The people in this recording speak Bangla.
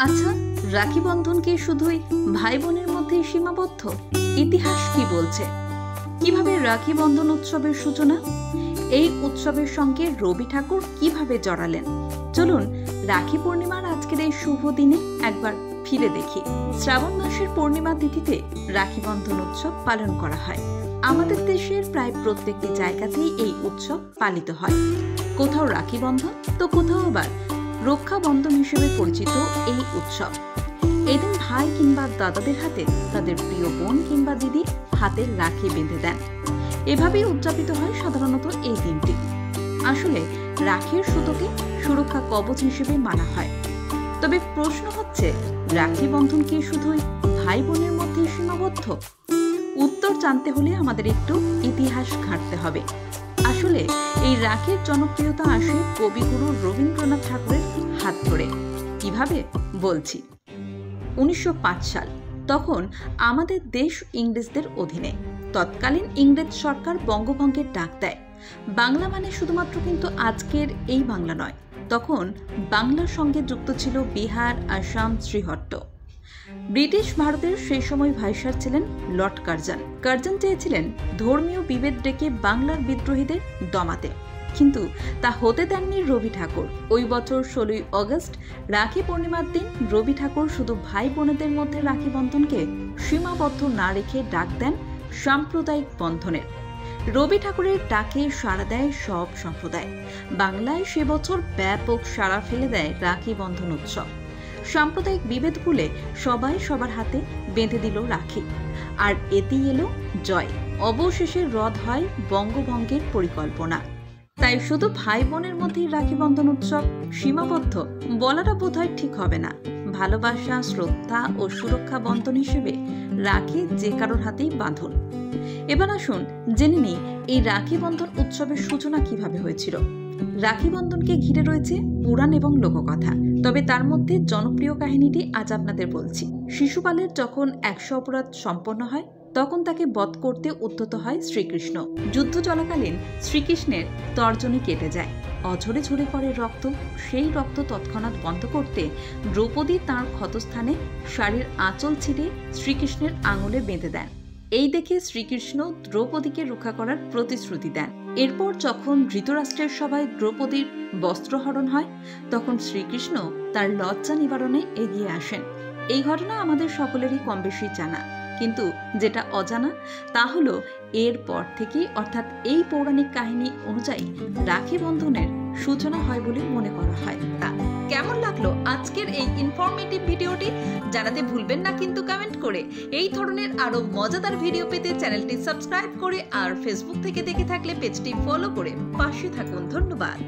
আচ্ছা, রাখি বন্ধন কি শুধুই ভাই বোনের মধ্যেই সীমাবদ্ধ? ইতিহাস কি বলছে? কিভাবে রাখি বন্ধন উৎসবের সূচনা? এই উৎসবের সঙ্গে রবি ঠাকুর কিভাবে জড়ালেন? চলুন রাখি পূর্ণিমার আজকের এই শুভ দিনে একবার ফিরে দেখি। শ্রাবণ মাসের পূর্ণিমা তিথিতে রাখি বন্ধন উৎসব পালন করা হয়। আমাদের দেশের প্রায় প্রত্যেকটি জায়গাতেই এই উৎসব পালিত হয়। কোথাও রাখি বন্ধন তো কোথাও আবার রক্ষা বন্ধন হিসেবে পরিচিত এই উৎসব। এদিন ভাই কিংবা দাদাদের হাতে তাদের প্রিয় বোন কিংবা দিদি হাতের রাখি বেঁধে দেন। এভাবেই উদযাপিত হয় সাধারণত এই দিনটি। আসলে রাখির সুতোকে সুরক্ষা কবচ হিসেবে মানা হয়। তবে প্রশ্ন হচ্ছে, রাখি বন্ধন কি শুধুই ভাই বোনের মধ্যে সীমাবদ্ধ? উত্তর জানতে হলে আমাদের একটু ইতিহাস ঘাঁটতে হবে। আসলে এই রাখির জনপ্রিয়তা আসে কবিগুরু রবীন্দ্রনাথ ঠাকুরের হাত ধরে। কিভাবে বলছি। 1905 সাল, তখন আমাদের দেশ ইংরেজদের অধীনে। তৎকালীন ইংরেজ সরকার বঙ্গভঙ্গের ডাক দেয়। বাংলা মানে শুধুমাত্র কিন্তু আজকের এই বাংলা নয়, তখন বাংলার সঙ্গে যুক্ত ছিল বিহার, আসাম, শ্রীহট্ট। ব্রিটিশ ভারতের সেই সময় ভাইসরয় ছিলেন লর্ড কার্জন। কার্জন চেয়েছিলেন ধর্মীয় বিভেদ ডেকে বাংলার বিদ্রোহীদের দমাতে, কিন্তু তা হতে দেননি রবি ঠাকুর। ওই বছর 16ই আগস্ট রাখি পূর্ণিমার দিন রবি ঠাকুর শুধু ভাই বোনেদের মধ্যে রাখি বন্ধনকে সীমাবদ্ধ না রেখে ডাক দেন সাম্প্রদায়িক বন্ধনের। রবি ঠাকুরের ডাকে সাড়া দেয় সব সম্প্রদায়। বাংলায় সে বছর ব্যাপক সাড়া ফেলে দেয় রাখি বন্ধন উৎসব। সাম্প্রদায়িক বিভেদ ভুলে সবাই সবার হাতে বেঁধে দিল রাখি, আর এতেই এলো জয়। অবশেষে রদ হয় বঙ্গভঙ্গের পরিকল্পনা। তাই শুধু ভাই বোনের মধ্যেই রাখি বন্ধন উৎসব সীমাবদ্ধ বলাটা বোধহয় ঠিক হবে না। ভালোবাসা, শ্রদ্ধা ও সুরক্ষা বন্ধন হিসেবে রাখি যে কারোর হাতেই বাঁধন। এবার আসুন জেনে নিই এই রাখি বন্ধন উৎসবের সূচনা কিভাবে হয়েছিল। রাখি বন্ধনকে ঘিরে রয়েছে পুরাণ এবং লোককথা, তবে তার মধ্যে জনপ্রিয় কাহিনীটি আজ আপনাদের বলছি। শিশুপালের যখন 100 অপরাধ সম্পন্ন হয়, তখন তাকে বধ করতে উদ্যত হয় শ্রীকৃষ্ণ। যুদ্ধ চলাকালীন শ্রীকৃষ্ণের তর্জনী কেটে যায়, অঝরে ঝরে পড়ে রক্ত। সেই রক্ত তৎক্ষণাৎ বন্ধ করতে দ্রৌপদী তাঁর ক্ষতস্থানে শাড়ির আঁচল ছিঁড়ে শ্রীকৃষ্ণের আঙুলে বেঁধে দেন। এই দেখে শ্রীকৃষ্ণ দ্রৌপদীকে রক্ষা করার প্রতিশ্রুতি দেন। এরপর যখন ধৃতরাষ্ট্রের সভায় দ্রৌপদীর বস্ত্রহরণ হয়, তখন শ্রীকৃষ্ণ তার লজ্জা নিবারণে এগিয়ে আসেন। এই ঘটনা আমাদের সকলেরই কম বেশি জানা, কিন্তু যেটা অজানা তা হলো এরপর থেকেই, অর্থাৎ এই পৌরাণিক কাহিনী অনুযায়ী রাখি বন্ধনের সূচনা হয় বলে মনে করা হয়। কেমন লাগলো আজকের এই ইনফরমেটিভ ভিডিওটি? জানাতে ভুলবেন না কিন্তু কমেন্ট করে। এই ধরনের আরো মজাদার ভিডিও পেতে চ্যানেলটি সাবস্ক্রাইব করে আর ফেসবুক থেকে দেখে থাকলে পেজটি ফলো করে পাশে থাকুন। ধন্যবাদ।